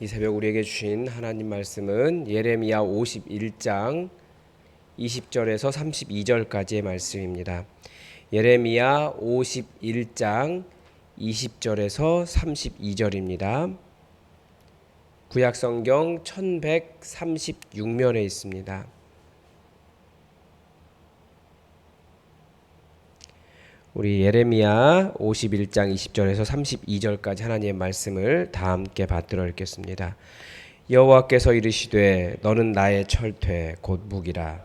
이 새벽 우리에게 주신 하나님 말씀은 예레미야 51장 20절에서 32절까지의 말씀입니다. 예레미야 51장 20절에서 32절입니다. 구약성경 1136면에 있습니다. 우리 예레미야 51장 20절에서 32절까지 하나님의 말씀을 다 함께 받들어 읽겠습니다. 여호와께서 이르시되 너는 나의 철퇴 곧 무기라.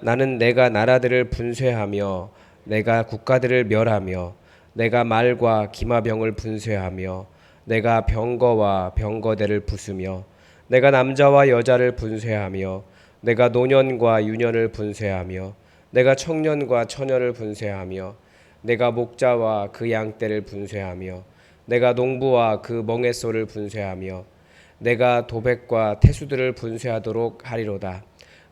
나는 내가 나라들을 분쇄하며 내가 국가들을 멸하며 내가 말과 기마병을 분쇄하며 내가 병거와 병거대를 부수며 내가 남자와 여자를 분쇄하며 내가 노년과 유년을 분쇄하며 내가 청년과 처녀를 분쇄하며 내가 목자와 그 양떼를 분쇄하며 내가 농부와 그 멍에소를 분쇄하며 내가 도백과 태수들을 분쇄하도록 하리로다.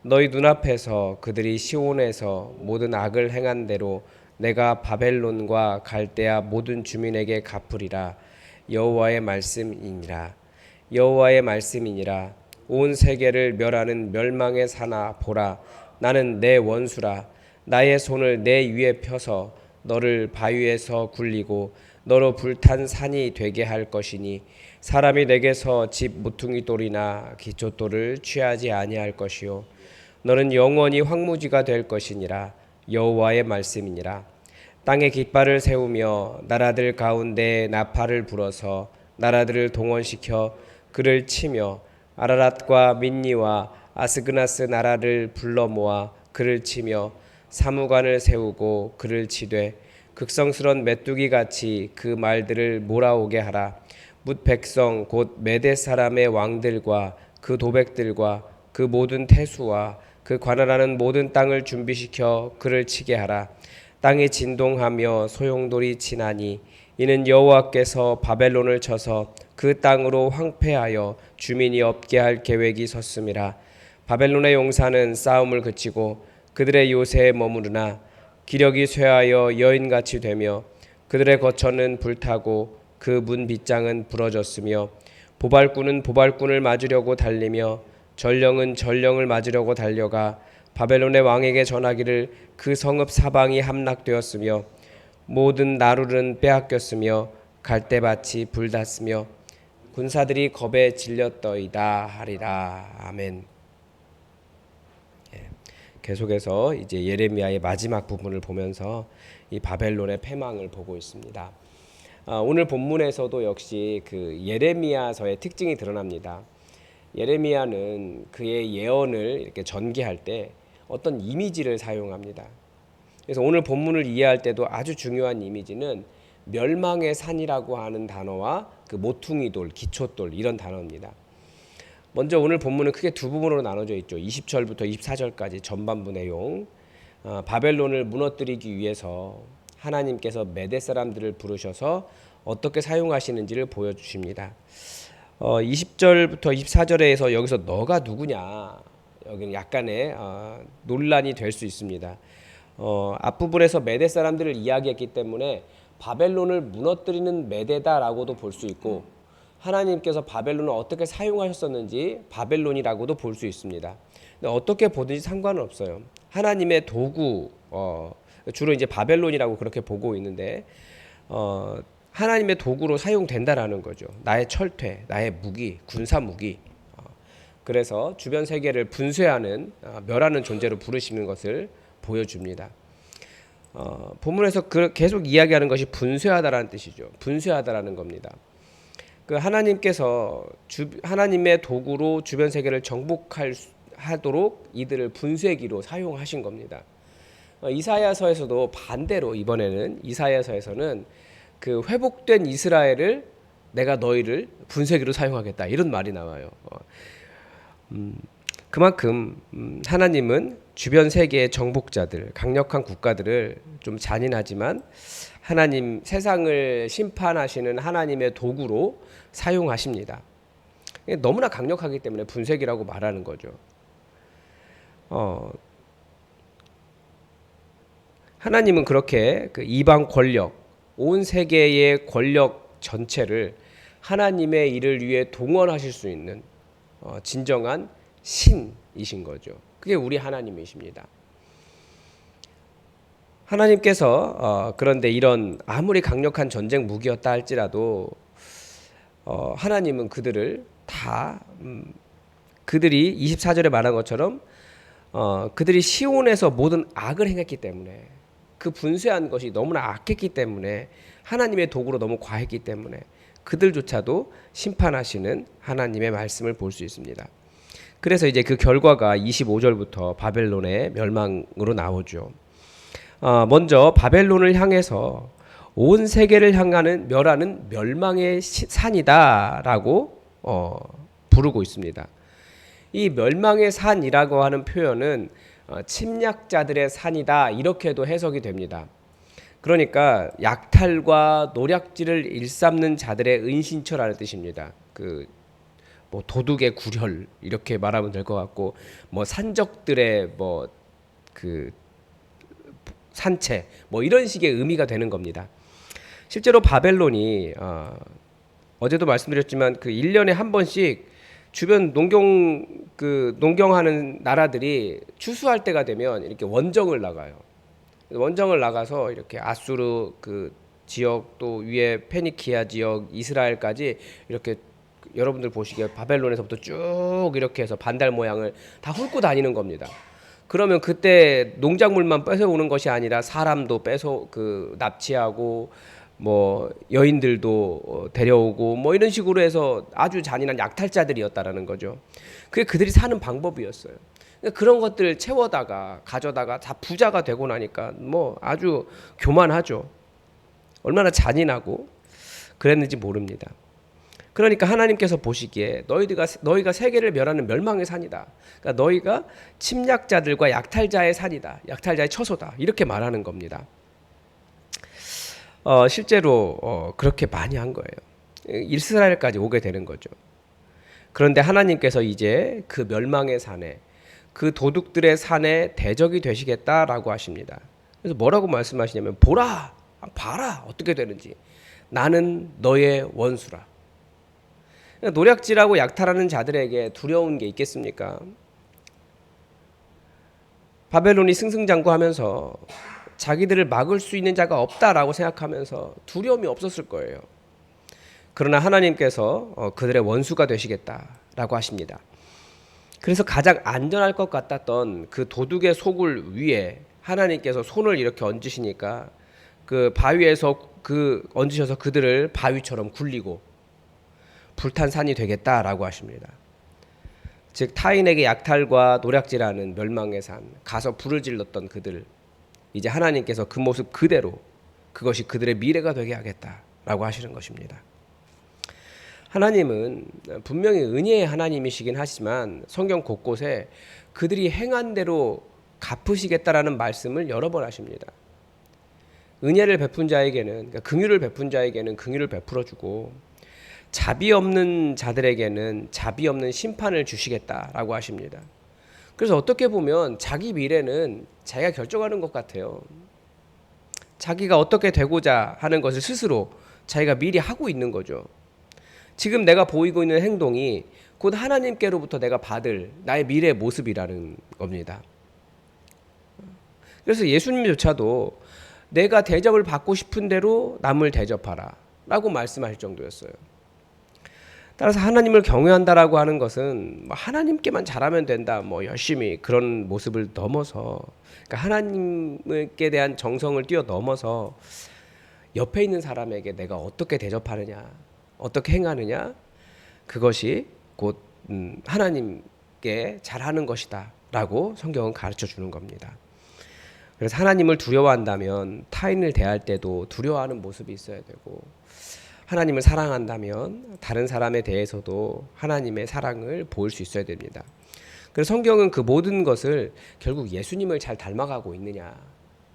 너희 눈앞에서 그들이 시온에서 모든 악을 행한 대로 내가 바벨론과 갈대아 모든 주민에게 갚으리라. 여호와의 말씀이니라. 여호와의 말씀이니라. 온 세계를 멸하는 멸망의 사나 보라. 나는 내 원수라. 나의 손을 내 위에 펴서 너를 바위에서 굴리고 너로 불탄 산이 되게 할 것이니 사람이 내게서 집 모퉁이 돌이나 기초 돌을 취하지 아니할 것이요 너는 영원히 황무지가 될 것이니라. 여호와의 말씀이니라. 땅에 깃발을 세우며 나라들 가운데 나팔을 불어서 나라들을 동원시켜 그를 치며 아라랏과 민니와 아스그나스 나라를 불러 모아 그를 치며 사무관을 세우고 그를 치되 극성스런 메뚜기 같이 그 말들을 몰아오게 하라. 뭇 백성 곧 메대 사람의 왕들과 그 도백들과 그 모든 태수와 그 관할하는 모든 땅을 준비시켜 그를 치게 하라. 땅이 진동하며 소용돌이 치나니 이는 여호와께서 바벨론을 쳐서 그 땅으로 황폐하여 주민이 없게 할 계획이 섰음이라. 바벨론의 용사는 싸움을 그치고 그들의 요새에 머무르나 기력이 쇠하여 여인같이 되며 그들의 거처는 불타고 그 문 빗장은 부러졌으며 보발꾼은 보발꾼을 맞으려고 달리며 전령은 전령을 맞으려고 달려가 바벨론의 왕에게 전하기를 그 성읍 사방이 함락되었으며 모든 나룰은 빼앗겼으며 갈대밭이 불탔으며 군사들이 겁에 질렸더이다 하리라. 아멘. 계속해서 이제 예레미야의 마지막 부분을 보면서 이 바벨론의 패망을 보고 있습니다. 오늘 본문에서도 역시 그 예레미야서의 특징이 드러납니다. 예레미야는 그의 예언을 이렇게 전개할 때 어떤 이미지를 사용합니다. 그래서 오늘 본문을 이해할 때도 아주 중요한 이미지는 멸망의 산이라고 하는 단어와 그 모퉁이돌, 기초돌 이런 단어입니다. 먼저 오늘 본문은 크게 두 부분으로 나눠져 있죠. 20절부터 24절까지 전반부 내용. 바벨론을 무너뜨리기 위해서 하나님께서 메대 사람들을 부르셔서 어떻게 사용하시는지를 보여주십니다. 20절부터 24절에서 여기서 너가 누구냐, 여기는 약간의 논란이 될 수 있습니다. 앞부분에서 메대 사람들을 이야기했기 때문에 바벨론을 무너뜨리는 메대다라고도 볼 수 있고 하나님께서 바벨론을 어떻게 사용하셨었는지 바벨론이라고도 볼 수 있습니다. 근데 어떻게 보든지 상관은 없어요. 하나님의 도구, 주로 이제 바벨론이라고 그렇게 보고 있는데 하나님의 도구로 사용된다라는 거죠. 나의 철퇴, 나의 무기, 군사 무기. 그래서 주변 세계를 분쇄하는, 멸하는 존재로 부르시는 것을 보여줍니다. 본문에서 계속 이야기하는 것이 분쇄하다라는 뜻이죠. 분쇄하다라는 겁니다. 그 하나님께서 하나님의 도구로 주변 세계를 정복하도록 이들을 분쇄기로 사용하신 겁니다. 이사야서에서도 반대로 이번에는 이사야서에서는 그 회복된 이스라엘을 내가 너희를 분쇄기로 사용하겠다 이런 말이 나와요. 그만큼 하나님은 주변 세계의 정복자들, 강력한 국가들을 좀 잔인하지만 하나님 세상을 심판하시는 하나님의 도구로 사용하십니다. 너무나 강력하기 때문에 분쇄기라고 말하는 거죠. 하나님은 그렇게 그 이방 권력, 온 세계의 권력 전체를 하나님의 일을 위해 동원하실 수 있는 진정한 신이신 거죠. 그게 우리 하나님이십니다. 하나님께서 그런데 이런 아무리 강력한 전쟁 무기였다 할지라도 하나님은 그들을 다 그들이 24절에 말한 것처럼 그들이 시온에서 모든 악을 행했기 때문에 그 분쇄한 것이 너무나 악했기 때문에 하나님의 도구로 너무 과했기 때문에 그들조차도 심판하시는 하나님의 말씀을 볼 수 있습니다. 그래서 이제 그 결과가 25절부터 바벨론의 멸망으로 나오죠. 먼저 바벨론을 향해서 온 세계를 향하는 멸하는 멸망의 산이다라고 부르고 있습니다. 이 멸망의 산이라고 하는 표현은 침략자들의 산이다 이렇게도 해석이 됩니다. 그러니까 약탈과 노략질을 일삼는 자들의 은신처라는 뜻입니다. 뭐 도둑의 구혈 이렇게 말하면 될 것 같고 뭐 산적들의 산채 뭐 이런 식의 의미가 되는 겁니다. 실제로 바벨론이 어제도 말씀드렸지만 그 1년에 한 번씩 주변 농경하는 나라들이 추수할 때가 되면 이렇게 원정을 나가요. 원정을 나가서 이렇게 아수르 그 지역 또 위에 페니키아 지역 이스라엘까지 이렇게 여러분들 보시기에 바벨론에서부터 쭉 이렇게 해서 반달 모양을 다 훑고 다니는 겁니다. 그러면 그때 농작물만 뺏어오는 것이 아니라 사람도 납치하고 뭐 여인들도 데려오고 뭐 이런 식으로 해서 아주 잔인한 약탈자들이었다라는 거죠. 그게 그들이 사는 방법이었어요. 그런 것들을 채워다가 가져다가 다 부자가 되고 나니까 뭐 아주 교만하죠. 얼마나 잔인하고 그랬는지 모릅니다. 그러니까 하나님께서 보시기에 너희가 세계를 멸하는 멸망의 산이다. 그러니까 너희가 침략자들과 약탈자의 산이다. 약탈자의 처소다. 이렇게 말하는 겁니다. 실제로 그렇게 많이 한 거예요. 이스라엘까지 오게 되는 거죠. 그런데 하나님께서 이제 그 멸망의 산에 그 도둑들의 산에 대적이 되시겠다라고 하십니다. 그래서 뭐라고 말씀하시냐면 봐라 어떻게 되는지 나는 너의 원수라. 노략질하고 약탈하는 자들에게 두려운 게 있겠습니까? 바벨론이 승승장구하면서 자기들을 막을 수 있는 자가 없다라고 생각하면서 두려움이 없었을 거예요. 그러나 하나님께서 그들의 원수가 되시겠다라고 하십니다. 그래서 가장 안전할 것 같았던 그 도둑의 속을 위에 하나님께서 손을 이렇게 얹으시니까 그 바위에서 얹으셔서 그들을 바위처럼 굴리고 불탄 산이 되겠다라고 하십니다. 즉 타인에게 약탈과 노략질하는 멸망의 산, 가서 불을 질렀던 그들, 이제 하나님께서 그 모습 그대로 그것이 그들의 미래가 되게 하겠다라고 하시는 것입니다. 하나님은 분명히 은혜의 하나님이시긴 하지만 성경 곳곳에 그들이 행한 대로 갚으시겠다라는 말씀을 여러 번 하십니다. 은혜를 베푼 자에게는, 그러니까 긍휼을 베푼 자에게는 긍휼을 베풀어주고 자비 없는 자들에게는 자비 없는 심판을 주시겠다라고 하십니다. 그래서 어떻게 보면 자기 미래는 자기가 결정하는 것 같아요. 자기가 어떻게 되고자 하는 것을 스스로 자기가 미리 하고 있는 거죠. 지금 내가 보이고 있는 행동이 곧 하나님께로부터 내가 받을 나의 미래의 모습이라는 겁니다. 그래서 예수님조차도 내가 대접을 받고 싶은 대로 남을 대접하라 라고 말씀하실 정도였어요. 따라서 하나님을 경외한다라고 하는 것은 하나님께만 잘하면 된다, 뭐 열심히 그런 모습을 넘어서, 그러니까 하나님께 대한 정성을 뛰어넘어서 옆에 있는 사람에게 내가 어떻게 대접하느냐, 어떻게 행하느냐, 그것이 곧 하나님께 잘하는 것이다 라고 성경은 가르쳐 주는 겁니다. 그래서 하나님을 두려워한다면 타인을 대할 때도 두려워하는 모습이 있어야 되고, 하나님을 사랑한다면 다른 사람에 대해서도 하나님의 사랑을 보일 수 있어야 됩니다. 그래서 성경은 그 모든 것을 결국 예수님을 잘 닮아가고 있느냐,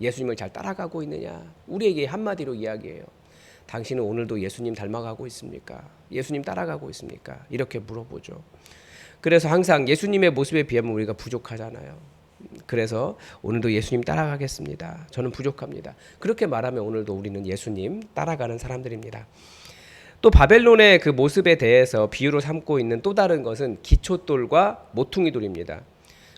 예수님을 잘 따라가고 있느냐, 우리에게 한마디로 이야기해요. 당신은 오늘도 예수님 닮아가고 있습니까? 예수님 따라가고 있습니까? 이렇게 물어보죠. 그래서 항상 예수님의 모습에 비하면 우리가 부족하잖아요. 그래서 오늘도 예수님 따라가겠습니다. 저는 부족합니다. 그렇게 말하면 오늘도 우리는 예수님 따라가는 사람들입니다. 또 바벨론의 그 모습에 대해서 비유로 삼고 있는 또 다른 것은 기초돌과 모퉁이 돌입니다.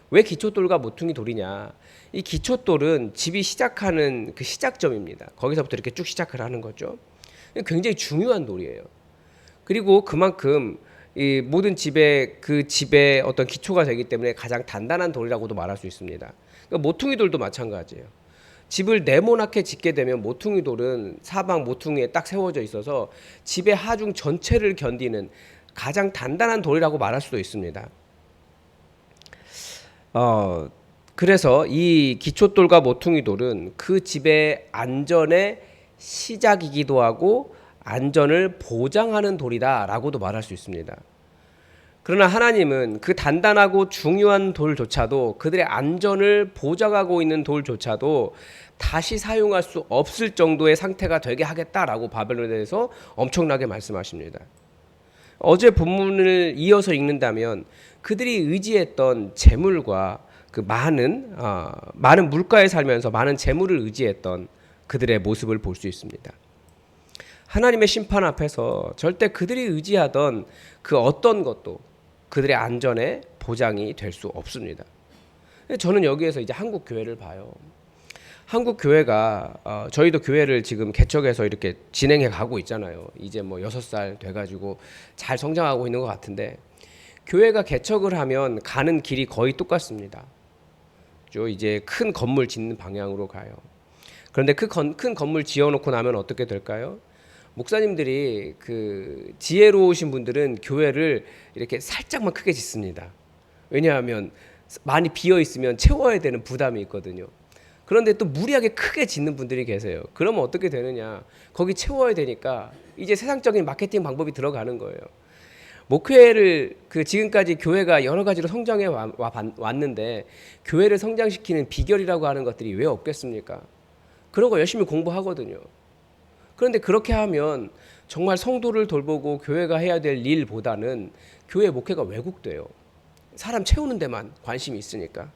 왜 기초돌과 모퉁이 돌이냐? 이 기초돌은 집이 시작하는 그 시작점입니다. 거기서부터 이렇게 쭉 시작을 하는 거죠. 굉장히 중요한 돌이에요. 그리고 그만큼 이 모든 집의 그 집의 어떤 기초가 되기 때문에 가장 단단한 돌이라고도 말할 수 있습니다. 그러니까 모퉁이 돌도 마찬가지예요. 집을 네모나게 짓게 되면 모퉁이 돌은 사방 모퉁이에 딱 세워져 있어서 집의 하중 전체를 견디는 가장 단단한 돌이라고 말할 수도 있습니다. 그래서 이 기초돌과 모퉁이 돌은 그 집의 안전의 시작이기도 하고 안전을 보장하는 돌이다라고도 말할 수 있습니다. 그러나 하나님은 그 단단하고 중요한 돌조차도, 그들의 안전을 보장하고 있는 돌조차도 다시 사용할 수 없을 정도의 상태가 되게 하겠다라고 바벨론에 대해서 엄청나게 말씀하십니다. 어제 본문을 이어서 읽는다면 그들이 의지했던 재물과 그 많은 물가에 살면서 많은 재물을 의지했던 그들의 모습을 볼 수 있습니다. 하나님의 심판 앞에서 절대 그들이 의지하던 그 어떤 것도 그들의 안전에 보장이 될 수 없습니다. 저는 여기에서 이제 한국 교회를 봐요. 한국 교회가 저희도 교회를 지금 개척해서 이렇게 진행해 가고 있잖아요. 이제 뭐 6살 돼가지고 잘 성장하고 있는 것 같은데, 교회가 개척을 하면 가는 길이 거의 똑같습니다. 이제 큰 건물 짓는 방향으로 가요. 그런데 큰 건물 지어놓고 나면 어떻게 될까요? 목사님들이 그 지혜로우신 분들은 교회를 이렇게 살짝만 크게 짓습니다. 왜냐하면 많이 비어 있으면 채워야 되는 부담이 있거든요. 그런데 또 무리하게 크게 짓는 분들이 계세요. 그러면 어떻게 되느냐? 거기 채워야 되니까 이제 세상적인 마케팅 방법이 들어가는 거예요. 목회를 지금까지 교회가 여러 가지로 성장해 왔는데 교회를 성장시키는 비결이라고 하는 것들이 왜 없겠습니까? 그런 거 열심히 공부하거든요. 그런데 그렇게 하면 정말 성도를 돌보고 교회가 해야 될 일보다는 교회 목회가 왜곡돼요. 사람 채우는 데만 관심이 있으니까.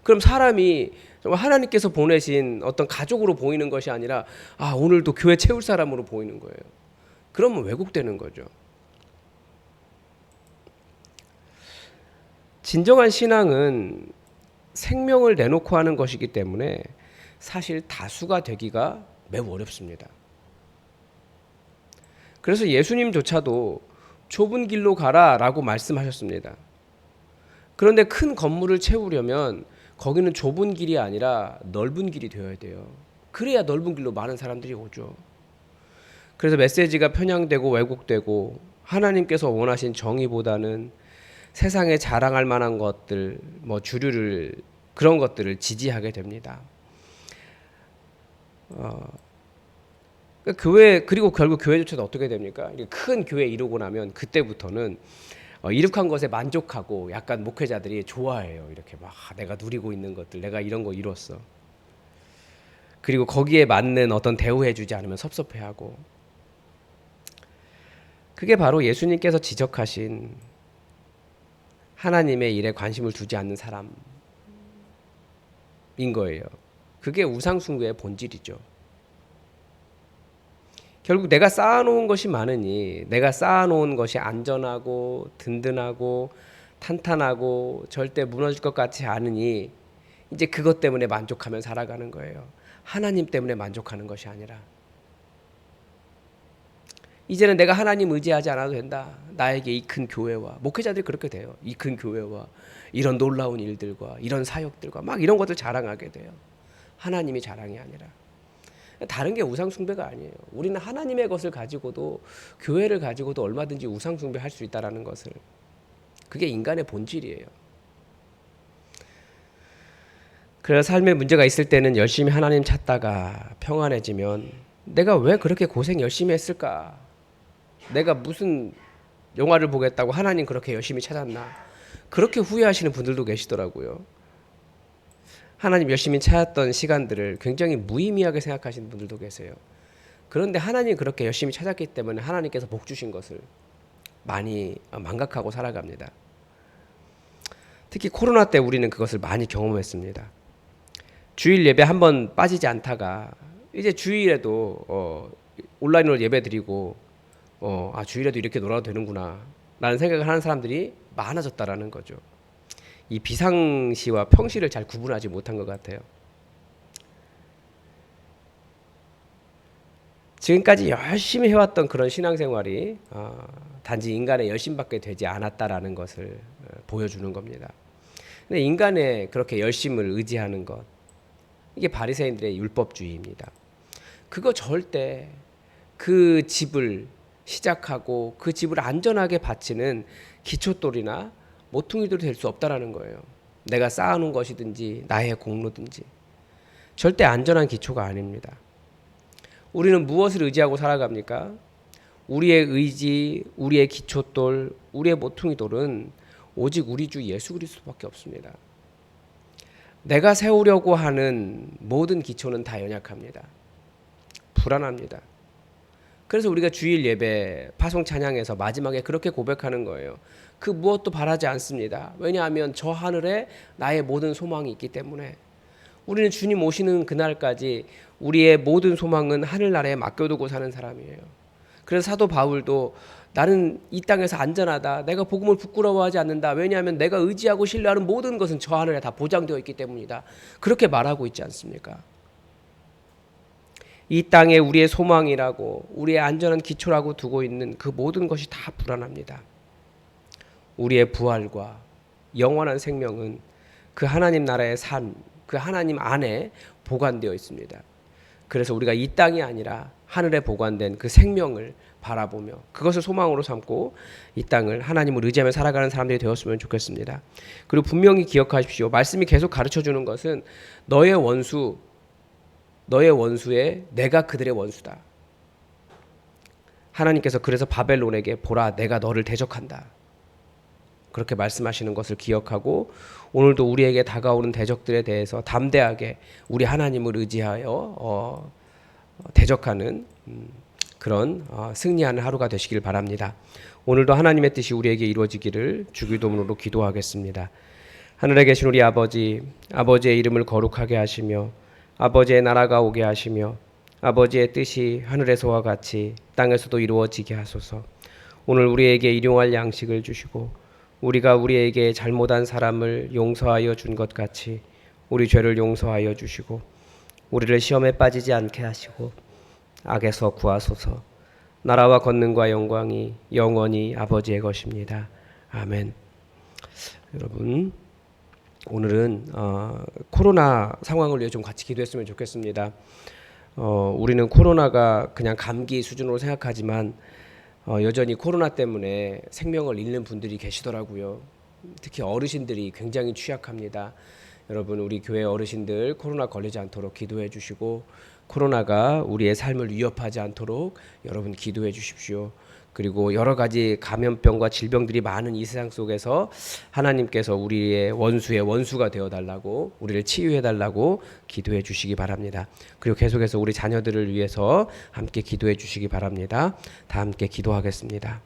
그럼 사람이 정말 하나님께서 보내신 어떤 가족으로 보이는 것이 아니라 오늘도 교회 채울 사람으로 보이는 거예요. 그러면 왜곡되는 거죠. 진정한 신앙은 생명을 내놓고 하는 것이기 때문에 사실 다수가 되기가 매우 어렵습니다. 그래서 예수님조차도 좁은 길로 가라라고 말씀하셨습니다. 그런데 큰 건물을 채우려면 거기는 좁은 길이 아니라 넓은 길이 되어야 돼요. 그래야 넓은 길로 많은 사람들이 오죠. 그래서 메시지가 편향되고 왜곡되고 하나님께서 원하신 정의보다는 세상에 자랑할 만한 것들, 주류를, 그런 것들을 지지하게 됩니다. 그리고 결국 교회조차도 어떻게 됩니까? 큰 교회 이루고 나면 그때부터는 이룩한 것에 만족하고 약간 목회자들이 좋아해요. 이렇게 막 내가 누리고 있는 것들, 내가 이런 거 이뤘어. 그리고 거기에 맞는 어떤 대우해주지 않으면 섭섭해하고. 그게 바로 예수님께서 지적하신 하나님의 일에 관심을 두지 않는 사람인 거예요. 그게 우상숭배의 본질이죠. 결국 내가 쌓아놓은 것이 많으니, 내가 쌓아놓은 것이 안전하고 든든하고 탄탄하고 절대 무너질 것 같지 않으니 이제 그것 때문에 만족하며 살아가는 거예요. 하나님 때문에 만족하는 것이 아니라. 이제는 내가 하나님 의지하지 않아도 된다. 나에게 이 큰 교회와, 목회자들이 그렇게 돼요. 이 큰 교회와 이런 놀라운 일들과 이런 사역들과 막 이런 것들 자랑하게 돼요. 하나님이 자랑이 아니라. 다른 게 우상숭배가 아니에요. 우리는 하나님의 것을 가지고도, 교회를 가지고도 얼마든지 우상숭배할 수 있다는 것을, 그게 인간의 본질이에요. 그래서 삶에 문제가 있을 때는 열심히 하나님 찾다가 평안해지면 내가 왜 그렇게 고생 열심히 했을까? 내가 무슨 영화를 보겠다고 하나님 그렇게 열심히 찾았나? 그렇게 후회하시는 분들도 계시더라고요. 하나님 열심히 찾았던 시간들을 굉장히 무의미하게 생각하시는 분들도 계세요. 그런데 하나님 그렇게 열심히 찾았기 때문에 하나님께서 복 주신 것을 많이 망각하고 살아갑니다. 특히 코로나 때 우리는 그것을 많이 경험했습니다. 주일 예배 한번 빠지지 않다가 이제 주일에도 온라인으로 예배 드리고 주일에도 이렇게 놀아도 되는구나 라는 생각을 하는 사람들이 많아졌다라는 거죠. 이 비상시와 평시를 잘 구분하지 못한 것 같아요. 지금까지 열심히 해왔던 그런 신앙생활이 단지 인간의 열심밖에 되지 않았다라는 것을 보여주는 겁니다. 근데 인간의 그렇게 열심을 의지하는 것, 이게 바리새인들의 율법주의입니다. 그거 절대 그 집을 시작하고 그 집을 안전하게 바치는 기초돌이나 모퉁이들이 될 수 없다라는 거예요. 내가 쌓아놓은 것이든지 나의 공로든지 절대 안전한 기초가 아닙니다. 우리는 무엇을 의지하고 살아갑니까? 우리의 의지, 우리의 기초돌, 우리의 모퉁이돌은 오직 우리 주 예수 그리스도밖에 없습니다. 내가 세우려고 하는 모든 기초는 다 연약합니다. 불안합니다. 그래서 우리가 주일 예배 파송 찬양에서 마지막에 그렇게 고백하는 거예요. 그 무엇도 바라지 않습니다. 왜냐하면 저 하늘에 나의 모든 소망이 있기 때문에. 우리는 주님 오시는 그날까지 우리의 모든 소망은 하늘나라에 맡겨두고 사는 사람이에요. 그래서 사도 바울도 나는 이 땅에서 안전하다. 내가 복음을 부끄러워하지 않는다. 왜냐하면 내가 의지하고 신뢰하는 모든 것은 저 하늘에 다 보장되어 있기 때문이다. 그렇게 말하고 있지 않습니까? 이 땅에 우리의 소망이라고 우리의 안전한 기초라고 두고 있는 그 모든 것이 다 불안합니다. 우리의 부활과 영원한 생명은 그 하나님 나라의 산, 그 하나님 안에 보관되어 있습니다. 그래서 우리가 이 땅이 아니라 하늘에 보관된 그 생명을 바라보며 그것을 소망으로 삼고 이 땅을 하나님을 의지하며 살아가는 사람들이 되었으면 좋겠습니다. 그리고 분명히 기억하십시오. 말씀이 계속 가르쳐주는 것은 너의 원수에 내가 그들의 원수다. 하나님께서 그래서 바벨론에게 보라 내가 너를 대적한다. 그렇게 말씀하시는 것을 기억하고 오늘도 우리에게 다가오는 대적들에 대해서 담대하게 우리 하나님을 의지하여 대적하는 그런 승리하는 하루가 되시길 바랍니다. 오늘도 하나님의 뜻이 우리에게 이루어지기를 주기도문으로 기도하겠습니다. 하늘에 계신 우리 아버지, 아버지의 이름을 거룩하게 하시며 아버지의 나라가 오게 하시며 아버지의 뜻이 하늘에서와 같이 땅에서도 이루어지게 하소서. 오늘 우리에게 일용할 양식을 주시고 우리가 우리에게 잘못한 사람을 용서하여 준 것 같이 우리 죄를 용서하여 주시고 우리를 시험에 빠지지 않게 하시고 악에서 구하소서. 나라와 권능과 영광이 영원히 아버지의 것입니다. 아멘. 여러분 오늘은 코로나 상황을 위해 좀 같이 기도했으면 좋겠습니다. 우리는 코로나가 그냥 감기 수준으로 생각하지만 여전히 코로나 때문에 생명을 잃는 분들이 계시더라고요. 특히 어르신들이 굉장히 취약합니다. 여러분 우리 교회 어르신들 코로나 걸리지 않도록 기도해 주시고 코로나가 우리의 삶을 위협하지 않도록 여러분 기도해 주십시오. 그리고 여러 가지 감염병과 질병들이 많은 이 세상 속에서 하나님께서 우리의 원수의 원수가 되어달라고 우리를 치유해달라고 기도해 주시기 바랍니다. 그리고 계속해서 우리 자녀들을 위해서 함께 기도해 주시기 바랍니다. 다 함께 기도하겠습니다.